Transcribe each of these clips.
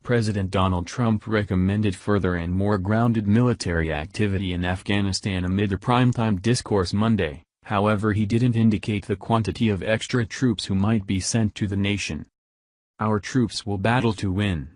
President Donald Trump recommended further and more grounded military activity in Afghanistan amid a primetime discourse Monday, however he didn't indicate the quantity of extra troops who might be sent to the nation. "Our troops will battle to win.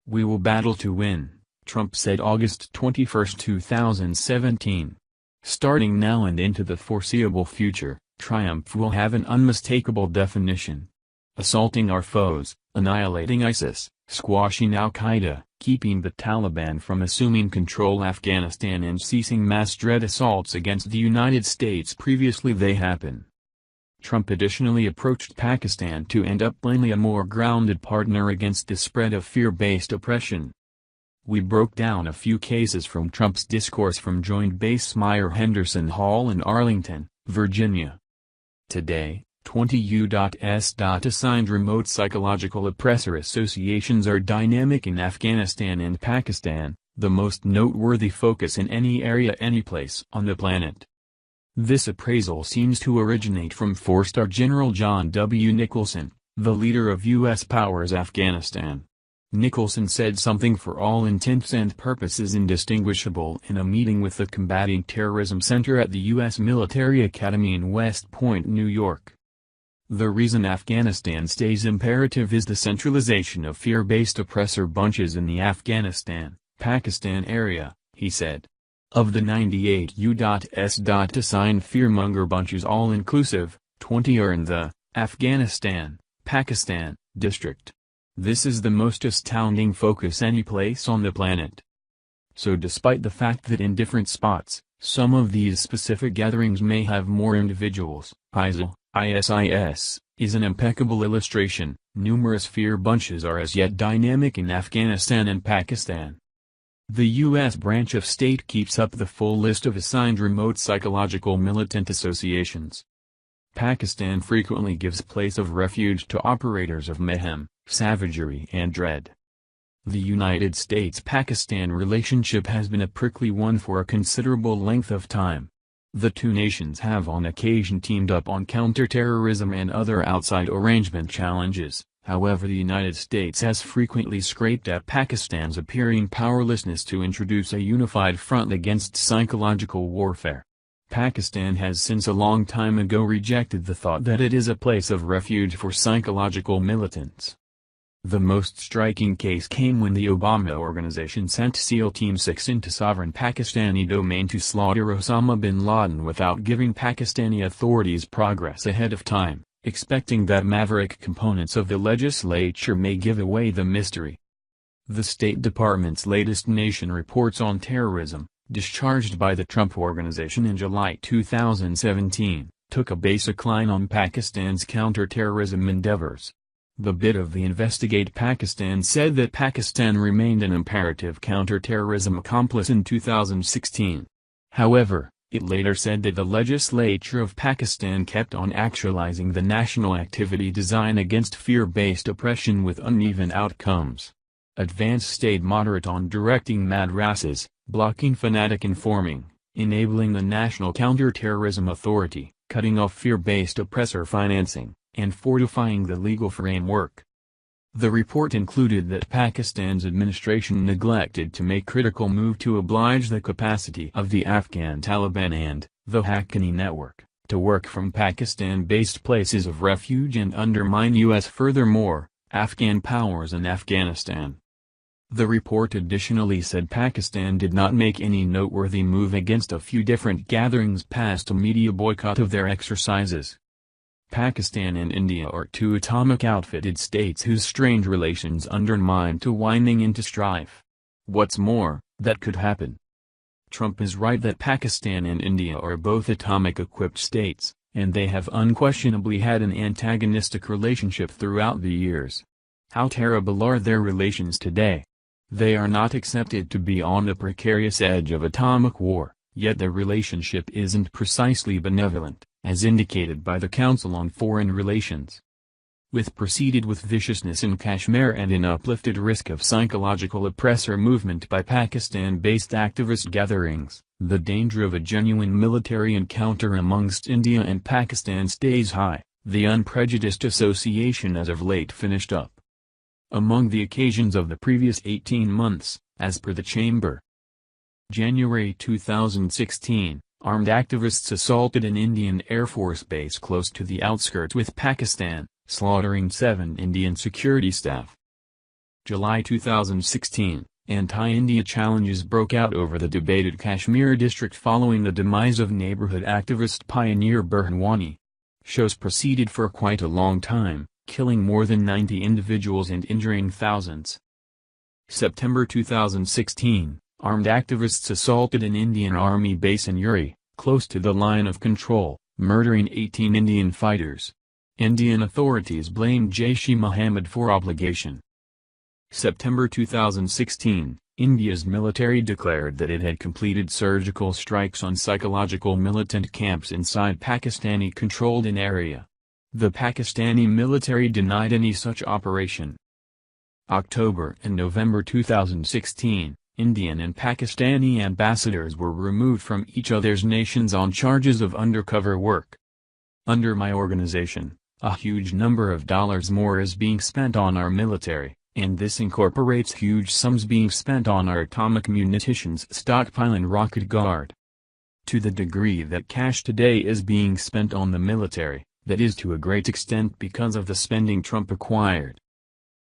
We will battle to win," Trump said August 21, 2017. "Starting now and into the foreseeable future, triumph will have an unmistakable definition. Assaulting our foes, annihilating ISIS, squashing al-Qaida, keeping the Taliban from assuming control Afghanistan and ceasing mass dread assaults against the United States previously they happen." Trump additionally approached Pakistan to end up plainly a more grounded partner against the spread of fear-based oppression. We broke down a few cases from Trump's discourse from Joint Base Myer-Henderson Hall in Arlington, Virginia. Today, 20 U.S. assigned remote psychological oppressor associations are dynamic in Afghanistan and Pakistan, the most noteworthy focus in any area anyplace on the planet. This appraisal seems to originate from four-star General John W. Nicholson, the leader of U.S. Powers Afghanistan. Nicholson said something for all intents and purposes indistinguishable in a meeting with the Combating Terrorism Center at the U.S. Military Academy in West Point, New York. "The reason Afghanistan stays imperative is the centralization of fear-based oppressor bunches in the Afghanistan, Pakistan area," he said. Of the 98 U.S. assigned fearmonger bunches all-inclusive, 20 are in the Afghanistan, Pakistan district. This is the most astounding focus any place on the planet. So despite the fact that in different spots, some of these specific gatherings may have more individuals, ISIS is an impeccable illustration. Numerous fear bunches are as yet dynamic in Afghanistan and Pakistan. The U.S. branch of state keeps up the full list of assigned remote psychological militant associations. Pakistan frequently gives place of refuge to operators of mayhem, savagery and dread. The United States-Pakistan relationship has been a prickly one for a considerable length of time. The two nations have on occasion teamed up on counterterrorism and other outside arrangement challenges. However, the United States has frequently scraped at Pakistan's appearing powerlessness to introduce a unified front against psychological warfare. Pakistan has since a long time ago rejected the thought that it is a place of refuge for psychological militants. The most striking case came when the Obama organization sent SEAL Team 6 into sovereign Pakistani domain to slaughter Osama bin Laden without giving Pakistani authorities progress ahead of time, expecting that maverick components of the legislature may give away the mystery. The State Department's latest Nation Reports on Terrorism, discharged by the Trump Organization in July 2017, took a basic line on Pakistan's counterterrorism endeavors. The bit of the Investigate Pakistan said that Pakistan remained an imperative counterterrorism accomplice in 2016. However, it later said that the legislature of Pakistan kept on actualizing the national activity design against fear-based oppression with uneven outcomes. Advance stayed moderate on directing madrasas, blocking fanatic informing, enabling the National Counterterrorism Authority, cutting off fear-based oppressor financing, and fortifying the legal framework. The report included that Pakistan's administration neglected to make critical move to oblige the capacity of the Afghan Taliban and the Haqqani network to work from Pakistan-based places of refuge and undermine U.S. furthermore, Afghan powers in Afghanistan. The report additionally said Pakistan did not make any noteworthy move against a few different gatherings past a media boycott of their exercises. Pakistan and India are two atomic-outfitted states whose strained relations undermine to winding into strife. What's more, that could happen. Trump is right that Pakistan and India are both atomic-equipped states, and they have unquestionably had an antagonistic relationship throughout the years. How terrible are their relations today? They are not accepted to be on the precarious edge of atomic war, yet their relationship isn't precisely benevolent, as indicated by the Council on Foreign Relations. Proceeded with viciousness in Kashmir and an uplifted risk of psychological oppressor movement by Pakistan-based activist gatherings, the danger of a genuine military encounter amongst India and Pakistan stays high, the unprejudiced association as of late finished up. among the occasions of the previous 18 months, as per the Chamber. January 2016, armed activists assaulted an Indian Air Force base close to the outskirts with Pakistan, slaughtering 7 Indian security staff. July 2016, anti-India challenges broke out over the debated Kashmir district following the demise of neighborhood activist Pioneer Burhanwani. Shows proceeded for quite a long time, killing more than 90 individuals and injuring thousands. September 2016, armed activists assaulted an Indian Army base in Uri, close to the line of control, murdering 18 Indian fighters. Indian authorities blamed Jaish-e-Mohammed for obligation. September 2016, India's military declared that it had completed surgical strikes on psychological militant camps inside Pakistani-controlled an area. The Pakistani military denied any such operation. October and November 2016, Indian and Pakistani ambassadors were removed from each other's nations on charges of undercover work. Under my organization, a huge number of dollars more is being spent on our military, and this incorporates huge sums being spent on our atomic munitions stockpile and rocket guard. To the degree that cash today is being spent on the military, that is to a great extent because of the spending Trump acquired.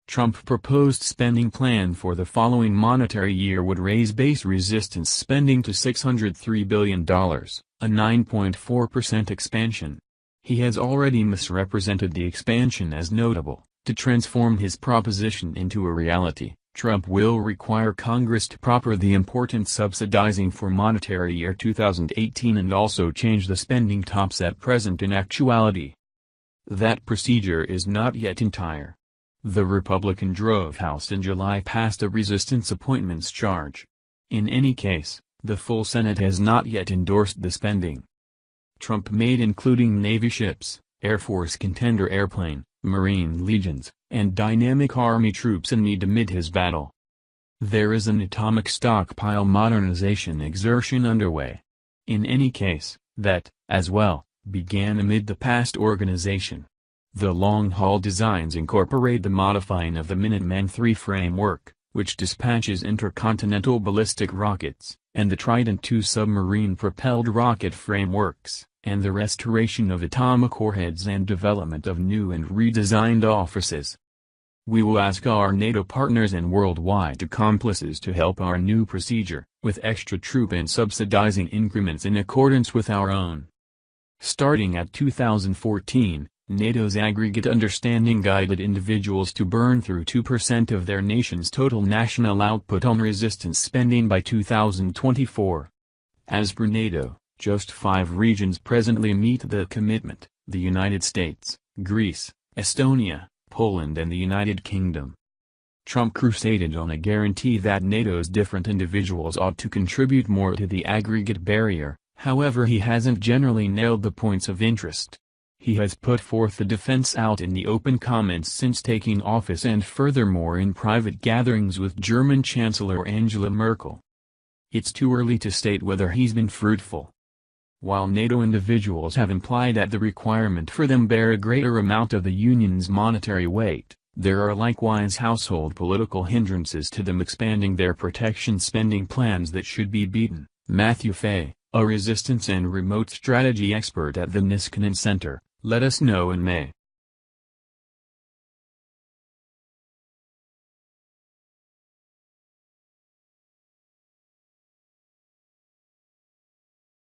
Trump proposed spending plan for the following monetary year would raise base resistance spending to $603 billion, a 9.4% expansion. He has already misrepresented the expansion as notable. To transform his proposition into a reality, Trump will require Congress to proper the important subsidizing for monetary year 2018 and also change the spending tops at present in actuality. That procedure is not yet entire. The Republican drove House in July passed a resistance appointments charge. In any case, the full Senate has not yet endorsed the spending Trump made, including Navy ships, Air Force contender airplane, Marine legions, and dynamic Army troops in need amid his battle. There is an atomic stockpile modernization exertion underway. In any case, that, as well, began amid the past organization. The long-haul designs incorporate the modifying of the Minuteman III framework, which dispatches intercontinental ballistic rockets, and the Trident II submarine-propelled rocket frameworks, and the restoration of atomic warheads and development of new and redesigned offices. We will ask our NATO partners and worldwide accomplices to help our new procedure, with extra troop and subsidizing increments in accordance with our own. Starting at 2014, NATO's aggregate understanding guided individuals to burn through 2% of their nation's total national output on resistance spending by 2024. As per NATO, just 5 regions presently meet the commitment: the United States, Greece, Estonia, Poland and the United Kingdom. Trump crusaded on a guarantee that NATO's different individuals ought to contribute more to the aggregate barrier. However, he hasn't generally nailed the points of interest. He has put forth the defense out in the open comments since taking office and furthermore in private gatherings with German Chancellor Angela Merkel. It's too early to state whether he's been fruitful. While NATO individuals have implied that the requirement for them bear a greater amount of the Union's monetary weight, there are likewise household political hindrances to them expanding their protection spending plans that should be beaten. Matthew Fay, a resistance and remote strategy expert at the Niskanen Center, let us know in May.